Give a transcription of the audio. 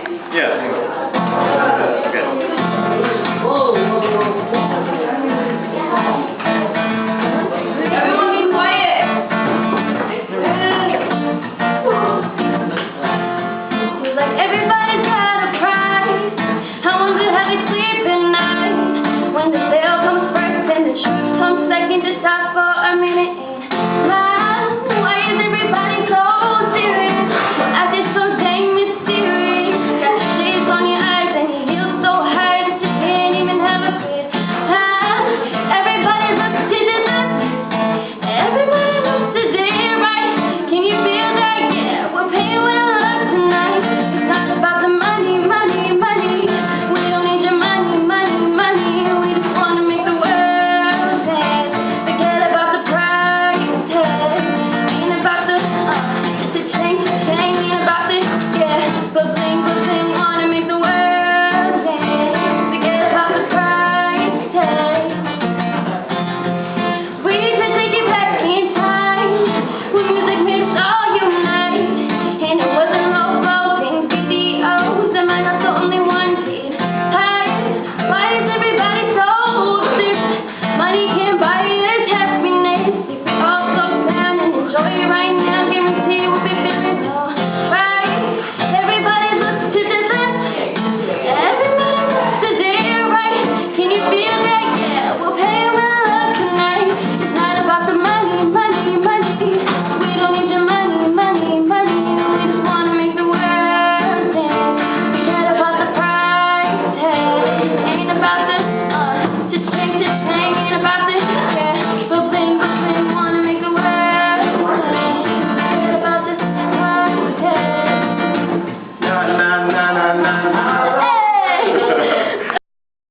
Yeah. Okay. Everyone be quiet. Seems like everybody's got a price. How long to have it sleep at night? When the sale comes first and the truth comes second, just stop for a minute and laugh. Why is everybody so serious? Acting so dang mysterious. Got shades on your eyes and your heels so high that you can't even have a good time. Everybody looks to the left. Everybody looks to their right. Can you feel that? Yeah, we're paying well up tonight. It's not about the money, money, money. We don't need your money, money, money. We just want to make the world dance. Forget about the price tag. Ain't about the cha-ching, cha-ching. Ain't about the, yeah, but bling, wanna make the world dance. Forget about the price tag. We could take it back in time, when music made us all unite. And it wasn't logos and videos, am I not the only one getting tired? Why is everybody so serious? Money can't buy this happiness. If we all slow down and enjoy it right now, guarantee we'll be feeling alright. Everybody looks to the left, everybody looks to their right. Can you feel that? Yeah, we'll pay well up tonight. It's not about the money, money, money. We don't need your money, money, money. We just wanna make the world dance. Forget about the price tag. Ain't about the cha-ching, cha-ching. Ain't about the, yeah, but bling, wanna make the world dance. Forget about the price tag. Na na na na na na.